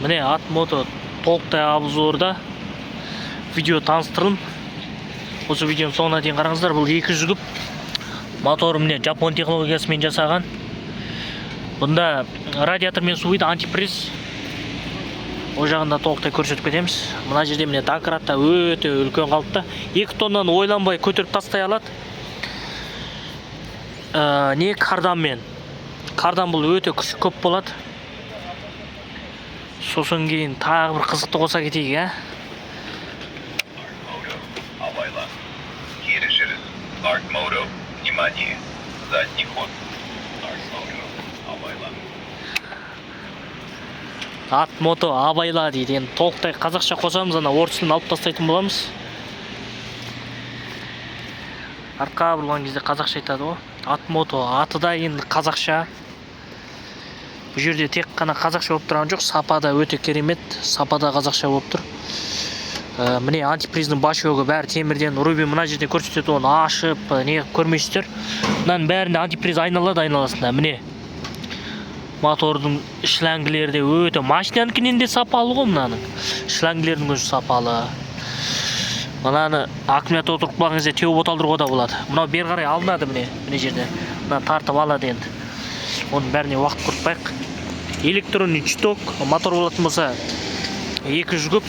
Міне Atmoto толықтай обзорда видео таныстырылым. Осы видеоның соңына дейін қараңыздар. Бұл 200 күп моторы міне Жапон технологиясымен жасаған. Бұнда радиатор мен суиды антиприз. О жағында толықтай көрсетіп кетеміз. Мына жерде міне дократта өте үлкен қалыпта. 2 тоннаны ойланбай көтеріп тастай алады. Не карданмен. Кардан бұл өте күші көп болады. Сосын кейін тағы бір қызықты қоса кетейік, Atmoto, внимание, задний ход. Atmoto абайла дейді. Енді толықтай қазақша қосамыз, ана орыс тілін алып тастайтын боламыз. Артқа бұрылған кезде қазақша айтады ғой. Atmoto аты да енді қазақша. Бұл жерде тек қана қазақша болып тұрған жоқ, сапада өте керемет, сапада қазақша болып тұр. Міне антиприздың башөгі бәрі темірден. Руби мына жерде көрсетеді, оны ашып, не көрмейсіздер. Мынаның бәрінде антиприз айналады айналасында. Міне мотордың шлангілері де өте, машинаныкінен де сапалы ғой мынаның. Шлангілердің өзі сапалы. Мынаны аккумулятор отырып қалған кезде теуіп оталдыруға да болады. Мынау бері қарай алынады міне жерде. Мына тартып алады енді. Оның бәріне уақыт құртпайық. Электронный чуток, мотор болатын болса 200 күп,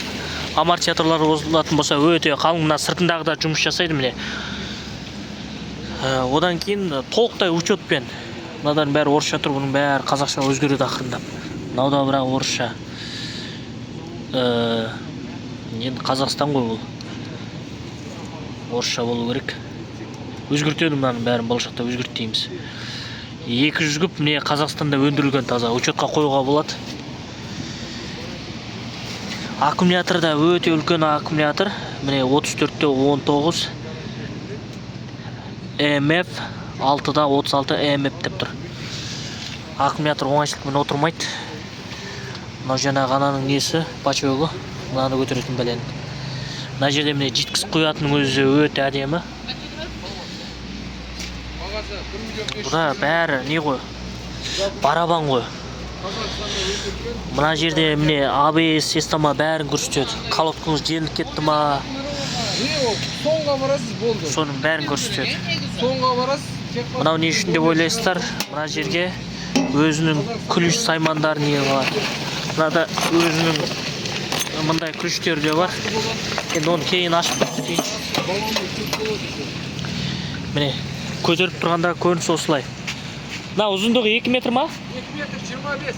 амортизаторлар болатын болса өте қалың, мына сыртындағы да жұмыс жасайды міне. Одан кейін толықтай учетпен. Мынадан бәрі орысша тұр, бұның бәрі қазақша өзгереді ақырындап. Мынау да бірақ орысша. Енді Қазақстан ғой бұл. Орысша болу керек. Өзгертеді мынаның бәрін болашақта өзгертейміз. 200 күп міне Қазақстанда өндірілген таза, учетқа қоюға болады. Аккумулятор да өте үлкен аккумулятор. Міне 34-19 EMF, 6-36 EMF деп тұр. Аккумулятор оңайшылықпен отырмайды. Мынау жаңағы ананың несі, бачөгі, мынаны көтеретін бәлен. Мына жерде міне жеткіз құятының өзі өте әдемі. Бұда бәрі не ғой? Барабан ғой. Мына жерде міне ABS система бәрін көрсетеді. Колодкаңыз желініп кетті ма? Соңға барасыз, болды. Соның бәрін көрсетеді. Соңға барасыз. Мынау не үшін деп ойлайсыздар? Мына жерге өзінің ключ саймандары не бар. Мынада өзінің мындай ключтер де бар. Енді оны кейін ашып көрсетейін. Міне көтеріп тұрғанда көрініс осылай. Мына ұзындығы 2 метр ма? 2 метр 25.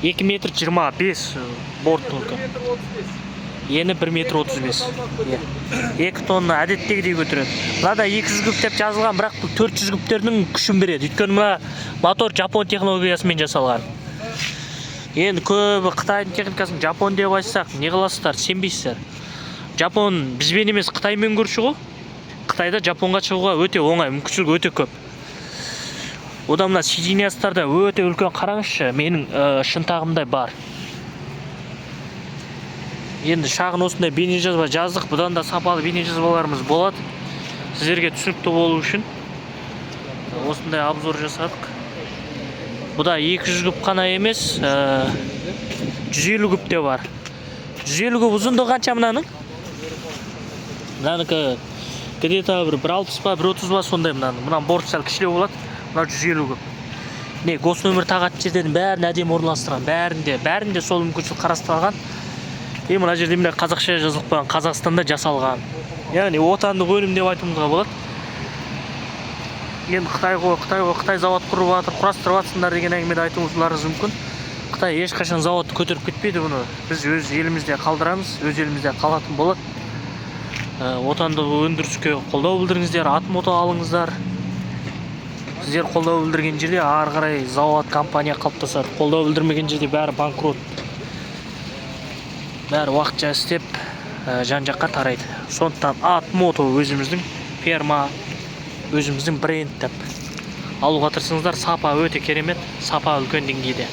2 метр 25 борт только. Ені 1 метр 35. 2 тонна әдеттегідей көтереді. Мынада 200 күп деп жазылған, бірақ бұл 400 күптердің күшін береді. Өйткені мына мотор Жапон технологиясымен жасалған. Енді көбі Қытайдың техникасын Жапон деп айтсақ, не қыласыздар, сенбейсіздер. Жапон бізбен емес Қытаймен көрші ғой. Қытайда Жапонға шығуға өте оңай, мүмкіншілік өте көп. Одан мына соединенияларда өте үлкен, қараңызшы, менің шынтағымдай бар. Енді шағын осындай бейнежазба жаздық, бұдан да сапалы бейнежазбаларымыз болады. Сіздерге түсінікті болу үшін осындай обзор жасадық. Бұда 200 күп қана емес, 150 күп те бар. 150 күп ұзындығы қанша мынаның? Мынанікі где-то бір 60 па, 130 ба сондай мынаның. Мынаның борт сәл кішілеу болады. Мына 150 күп. Не, гос нөмір тағатын жерден бәрін әдемі орналастырған. Бәрінде сол мүмкіншілік қарастырылған. Мына жерде міне қазақша жазылып қойған, Қазақстанда жасалған. Яғни отандық өнім деп айтуымызға болады. Енді Қытай завод құрып жатыр, құрастырып жатсыңдар деген әңгімені айтуыңыздарыңыз мүмкін. Қытай ешқашан заводты көтеріп кетпейді, бұны біз өз елімізде қалдырамыз, өз елімізде қалатын болады. Отандық өндіріске қолдау білдіріңіздер, Atmoto алыңыздар. Сіздер қолдау білдірген жерде ары қарай завод, компания қалыптасады. Қолдау білдірмеген жерде бәрі банкрот. Бәрі уақытша істеп, жан-жаққа тарайды. Сондықтан Atmoto өзіміздің фирма, өзіміздің бренд деп алуға тырысыңыздар. Сапа өте керемет, сапа үлкен деңгейде.